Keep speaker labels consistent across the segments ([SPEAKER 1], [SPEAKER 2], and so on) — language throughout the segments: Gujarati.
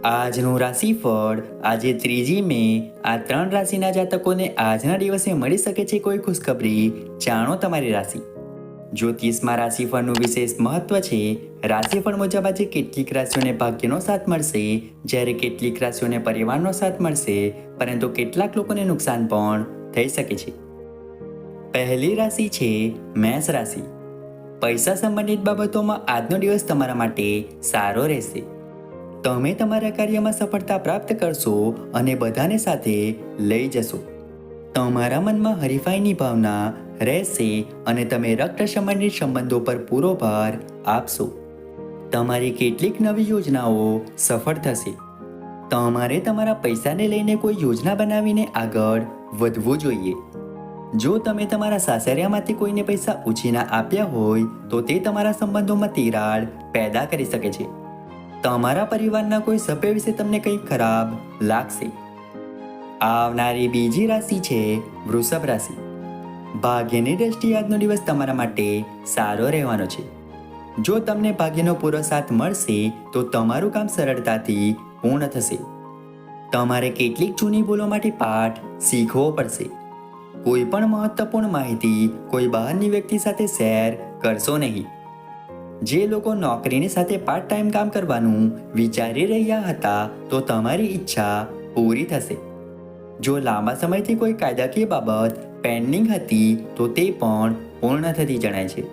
[SPEAKER 1] આજનું રાશિફળ આજે 3 મે આ 3 રાશિના જાતકોને આજના દિવસે મળી શકે છે કોઈ ખુશખબરી. જાણો તમારી રાશિ. જ્યોતિષમાં રાશિફળનું વિશેષ મહત્વ છે. રાશિફળ મુજબ આજે કેટલીક રાશિઓને ભાગ્યનો સાથ મળશે, જ્યારે કેટલીક રાશિઓને પરિવારનો સાથ મળશે, પરંતુ કેટલાક લોકોને નુકસાન પણ થઈ શકે છે. પહેલી રાશિ છે મેષ રાશિ. પૈસા સંબંધિત બાબતોમાં આજનો દિવસ તમારા માટે સારો રહેશે. તમે તમારા કાર્યમાં સફળતા પ્રાપ્ત કરશો અને બધાને સાથે લઈ જશો. તમારા મનમાં હરીફાઈની ભાવના રહેશે અને તમે રક્ત સંબંધિત સંબંધો પર પૂરો ભાર આપશો. તમારી કેટલીક નવી યોજનાઓ સફળ થશે. તમારે તમારા પૈસાને લઈને કોઈ યોજના બનાવીને આગળ વધવું જોઈએ. જો તમે તમારા સાસરિયામાંથી કોઈને પૈસા ઉછીના આપ્યા હોય તો તે તમારા સંબંધોમાં તિરાડ પેદા કરી શકે છે. તમારા પરિવારના કોઈ સભ્ય વિશે તમને કંઈક ખરાબ લાગશે. આવનારી બીજી રાશિ છે વૃષભ રાશિ. ભાગ્યની દ્રષ્ટિએ આજનો દિવસ તમારા માટે સારો રહેવાનો છે. જો તમને ભાગ્યનો પૂરો સાથ મળશે તો તમારું કામ સરળતાથી પૂર્ણ થશે. તમારે કેટલીક જૂની ભૂલોમાંથી પાઠ શીખવો પડશે. કોઈ પણ મહત્વપૂર્ણ માહિતી કોઈ બહારની વ્યક્તિ સાથે શેર કરશો નહીં. જે લોકો નોકરીની સાથે પાર્ટ ટાઈમ કામ કરવાનું વિચારી રહ્યા હતા તો તમારી ઈચ્છા પૂરી થશે. જો લાંબા સમયથી કોઈ કાયદાકીય બાબત પેન્ડિંગ હતી તો તે પણ પૂર્ણ થતી જણાય છે.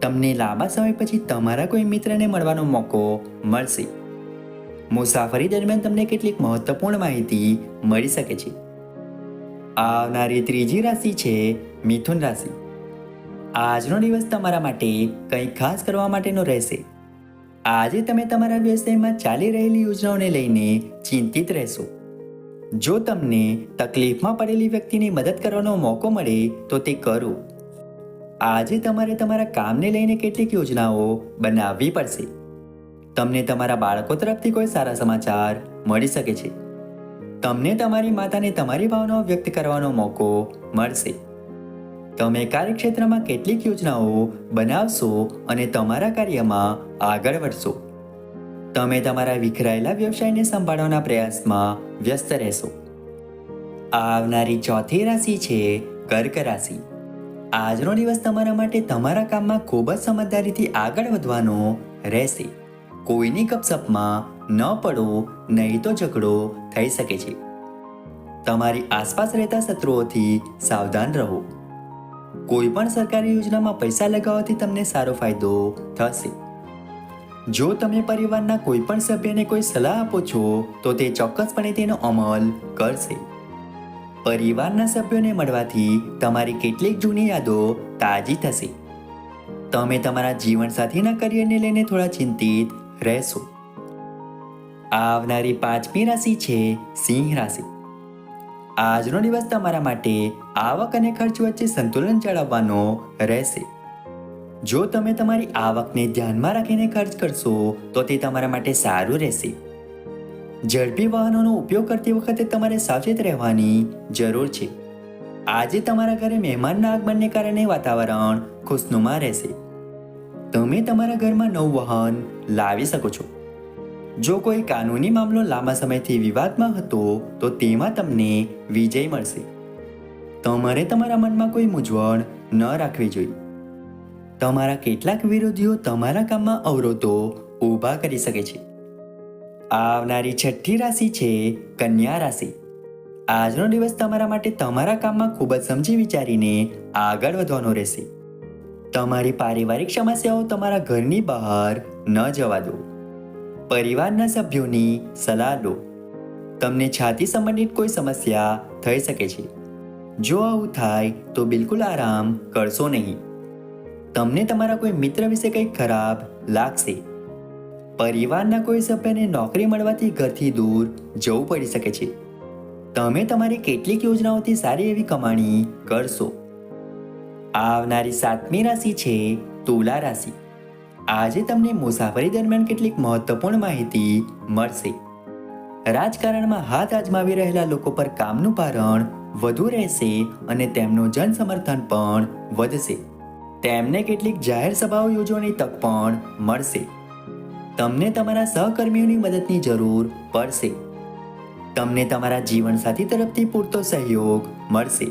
[SPEAKER 1] તમને લાંબા સમય પછી તમારા કોઈ મિત્રને મળવાનો મોકો મળશે. મુસાફરી દરમિયાન તમને કેટલીક મહત્વપૂર્ણ માહિતી મળી શકે છે. આવનારી ત્રીજી રાશિ છે મિથુન રાશિ. આજનો દિવસ તમારા માટે કંઈ ખાસ કરવા માટેનો રહેશે. આજે તમે તમારા વ્યવસાયમાં ચાલી રહેલી યોજનાઓને લઈને ચિંતિત રહેશો. જો તમને તકલીફમાં પડેલી વ્યક્તિની મદદ કરવાનો મોકો મળે તો તે કરો. આજે તમારે તમારા કામને લઈને કેટલીક યોજનાઓ બનાવવી પડશે. તમને તમારા બાળકો તરફથી કોઈ સારા સમાચાર મળી શકે છે. તમને તમારી માતાને તમારી ભાવનાઓ વ્યક્ત કરવાનો મોકો મળશે. તમે કાર્યક્ષેત્રમાં કેટલીક યોજનાઓ બનાવશો અને તમારા કાર્યમાં આગળ વધશો. તમે તમારા વિખરાયેલા વ્યવસાયને સંભાળવાના પ્રયાસમાં વ્યસ્ત રહેશો. આવનારી ચોથી રાશિ છે કર્ક રાશિ. આજનો દિવસ તમારા માટે તમારા કામમાં ખૂબ જ સમજદારીથી આગળ વધવાનો રહેશે. કોઈની ગપસપમાં ન પડો, નહીં તો ઝઘડો થઈ શકે છે. તમારી આસપાસ રહેતા શત્રુઓથી સાવધાન રહો. કોઈ પણ સરકારી યોજનામાં પૈસા લગાવવાથી તમને સારો ફાયદો થશે. જો તમે પરિવારના કોઈ પણ સભ્યને કોઈ સલાહ આપો છો તો તે ચોક્કસપણે તેનો અમલ કરશે. પરિવારના સભ્યોને મળવાથી તમારી કેટલીક જૂની યાદો તાજી થશે. તમે તમારા જીવનસાથીના કરિયરને લઈને થોડા ચિંતિત રહેશો. આવનારી પાંચમી રાશિ છે સિંહ રાશિ. આજનો દિવસ તમારા માટે આવક અને ખર્ચ વચ્ચે સંતુલન જાળવવાનો રહેશે. જો તમે તમારી આવકને ધ્યાનમાં રાખીને ખર્ચ કરશો તો તે તમારા માટે સારું રહેશે. ઝડપી વાહનોનો ઉપયોગ કરતી વખતે તમારે સાવચેત રહેવાની જરૂર છે. આજે તમારા ઘરે મહેમાનના આગમનને કારણે વાતાવરણ ખુશનુમા રહેશે. તમે તમારા ઘરમાં નવું વાહન લાવી શકો છો. જો કોઈ કાનૂની મામલો લાંબા સમયથી વિવાદમાં હતો તો તેમાં તમને વિજય મળશે. તમારે તમારા મનમાં કોઈ મૂંઝવણ ન રાખવી જોઈએ. તમારા કેટલાક વિરોધીઓ તમારા કામમાં અવરોધો ઊભા કરી શકે છે. આવનારી છઠ્ઠી રાશિ છે કન્યા રાશિ. આજનો દિવસ તમારા માટે તમારા કામમાં ખૂબ જ સમજી વિચારીને આગળ વધવાનો રહેશે. તમારી પારિવારિક સમસ્યાઓ તમારા ઘરની બહાર ન જવા દો. પરિવારના સભ્યોની સલાહ લો. તમને છાતી સંબંધિત કોઈ સમસ્યા થઈ શકે છે. જો આવું થાય તો બિલકુલ આરામ કરશો નહીં. તમને તમારા કોઈ મિત્ર વિશે કંઈક ખરાબ લાગશે. પરિવારના કોઈ સભ્યને નોકરી મળવાથી ઘરથી દૂર જવું પડી શકે છે. તમે તમારી કેટલીક યોજનાઓથી સારી એવી કમાણી કરશો. આવનારી સાતમી રાશિ છે તુલા રાશિ. આજે તમને મુસાફરી દરમિયાન કેટલીક મહત્વપૂર્ણ માહિતી મળશે. રાજકારણમાં હાથ અજમાવી રહેલા લોકો પર કામનું ભારણ વધુ રહેશે અને તેમનું જન સમર્થન પણ વધશે. તેમને કેટલીક જાહેર સભાઓ યોજવાની તક પણ મળશે. તમને તમારા સહકર્મીઓની મદદની જરૂર પડશે. તમને તમારા જીવનસાથી તરફથી પૂરતો સહયોગ મળશે.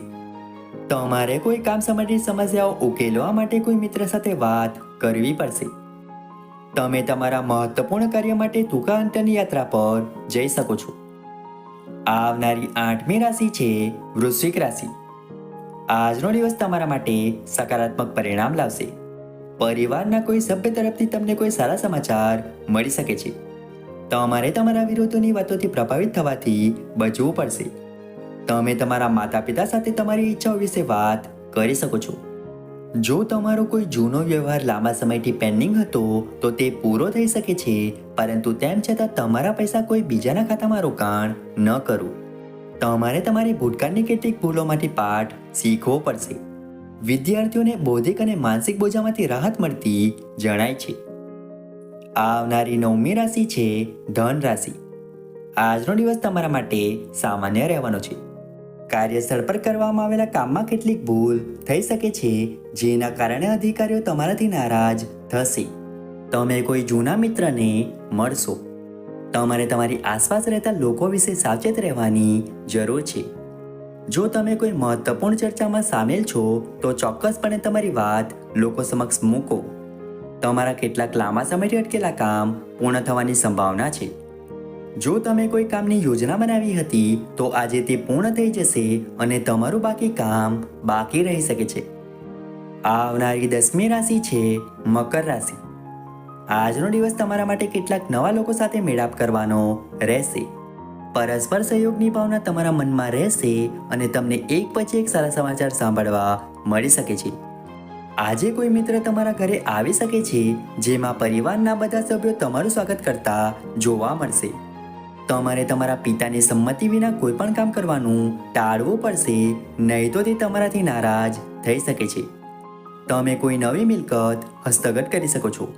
[SPEAKER 1] તમારે કોઈ કામ સંબંધિત સમસ્યાઓ ઉકેલવા માટે કોઈ મિત્ર સાથે વાત કરવી પડશે. તમે તમારા મહત્વપૂર્ણ કાર્ય માટે ટૂંકા અંતરની યાત્રા પર જઈ શકો છો. આવનારી 8મી રાશિ છે વૃશ્ચિક રાશિ. આજનો દિવસ તમારા માટે સકારાત્મક પરિણામ લાવશે. પરિવારના કોઈ સભ્ય તરફથી તમને કોઈ સારા સમાચાર મળી શકે છે. તમારે તમારા વિરોધોની વાતોથી પ્રભાવિત થવાથી બચવું પડશે. તમે તમારા માતા પિતા સાથે તમારી ઈચ્છાઓ વિશે વાત કરી શકો છો. જો તમારો કોઈ જૂનો વ્યવહાર લાંબા સમયથી પેન્ડિંગ હતો તો તે પૂરો થઈ શકે છે, પરંતુ તેમ છતાં તમારા પૈસા કોઈ બીજાના ખાતામાં રોકાણ ન કરો. તમારે તમારી ભૂતકાળની કેટલીક ભૂલોમાંથી પાઠ શીખવો પડશે. વિદ્યાર્થીઓને બૌદ્ધિક અને માનસિક બોજામાંથી રાહત મળતી જણાય છે. આવનારી 9મી રાશિ છે ધન રાશિ. આજનો દિવસ તમારા માટે સામાન્ય રહેવાનો છે. કાર્યસ્થળ પર કરવામાં આવેલા કામમાં કેટલીક ભૂલ થઈ શકે છે, જેના કારણે અધિકારીઓ તમારાથી નારાજ થશે. તમે કોઈ જૂના મિત્રને મળશો. તમારે તમારી આસપાસ રહેતા લોકો વિશે સાવચેત રહેવાની જરૂર છે. જો તમે કોઈ મહત્વપૂર્ણ ચર્ચામાં સામેલ છો તો ચોક્કસપણે તમારી વાત લોકો સમક્ષ મૂકો. તમારા કેટલાક લાંબા સમયથી અટકેલા કામ પૂર્ણ થવાની સંભાવના છે. જો તમે કોઈ કામની યોજના બનાવી હતી તો આજે તે પૂર્ણ થઈ જશે અને તમારું બાકી કામ બાકી રહી શકે છે. આવનારી 10મી રાશિ છે મકર રાશિ. આજનો દિવસ તમારા માટે કેટલાક નવા લોકો સાથે મેળાપ કરવાનો રહેશે. પરસ્પર સહયોગની ભાવના તમારા મનમાં રહેશે અને તમને એક પછી એક સારા સમાચાર સાંભળવા મળી શકે છે. આજે કોઈ મિત્ર તમારા ઘરે આવી શકે છે, જેમાં પરિવારના બધા સભ્યો તમારું સ્વાગત કરતા જોવા મળશે. તમારે તમારા પિતાની સંમતિ વિના કોઈ પણ કામ કરવાનું ટાળવું પડશે, નહીં તો તે તમારાથી નારાજ થઈ શકે છે. તમે કોઈ નવી મિલકત હસ્તગત કરી શકો છો.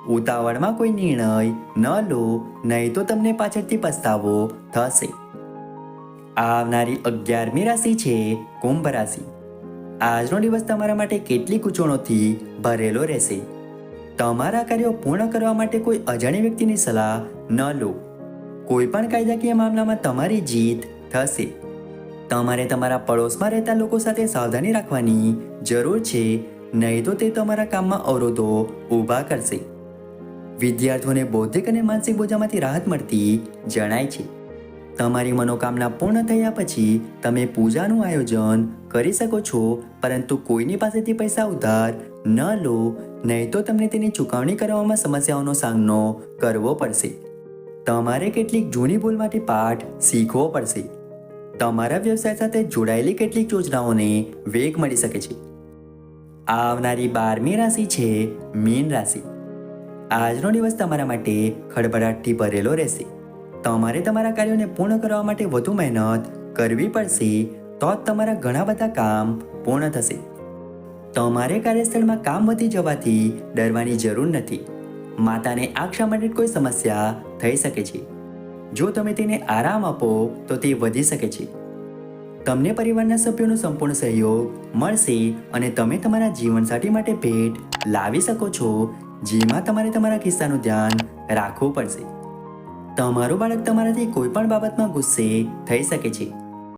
[SPEAKER 1] ઉતાવળમાં કોઈ નિર્ણય ન લો, નહીં તો તમને પાછળથી પસ્તાવો થશે. આવનારી 11મી રાશિ છે કુંભ રાશિ. આજનો દિવસ તમારા માટે કેટલીક ગૂંચવણોથી ભરેલો રહેશે. તમારા કાર્યો પૂર્ણ કરવા માટે કોઈ અજાણી વ્યક્તિની સલાહ ન લો. કોઈ પણ કાયદાકીય મામલામાં તમારી જીત થશે. તમારે તમારા પડોશમાં રહેતા લોકો સાથે સાવધાની રાખવાની જરૂર છે, નહીં તો તે તમારા કામમાં અવરોધો ઊભા કરશે. વિદ્યાર્થીઓને બૌદ્ધિક અને માનસિક બોજામાંથી રાહત મળતી જણાય છે. તમારી મનોકામના પૂર્ણ થયા પછી તમે પૂજાનું આયોજન કરી શકો છો, પરંતુ કોઈની પાસેથી પૈસા ઉધાર ન લો, નહીં તો તમને તેની ચૂકવણી કરવામાં સમસ્યાઓનો સામનો કરવો પડશે. તમારે કેટલીક જૂની ભૂલમાંથી પાઠ શીખવો પડશે. તમારા વ્યવસાય સાથે જોડાયેલી કેટલીક યોજનાઓને વેગ મળી શકે છે. આવનારી 12મી રાશિ છે મીન રાશિ. આજનો દિવસ તમારા માટે ખળભળાટથી ભરેલો રહેશે. તમારે તમારા કાર્યોને પૂર્ણ કરવા માટે વધુ મહેનત કરવી પડશે, તો જ તમારા ઘણા બધા કામ પૂર્ણ થશે. તમારે કાર્યસ્થળમાં કામ વધી જવાથી ડરવાની જરૂર નથી. માતાને આંખ માટે કોઈ સમસ્યા થઈ શકે છે. જો તમે તેને આરામ આપો તો તે વધી શકે છે. તમને પરિવારના સભ્યોનો સંપૂર્ણ સહયોગ મળશે અને તમે તમારા જીવનસાથી માટે ભેટ લાવી શકો છો, જેમાં તમારે તમારા ખિસ્સાનું ધ્યાન રાખવું પડશે. તમારું બાળક તમારાથી કોઈ પણ બાબતમાં ગુસ્સે થઈ શકે છે.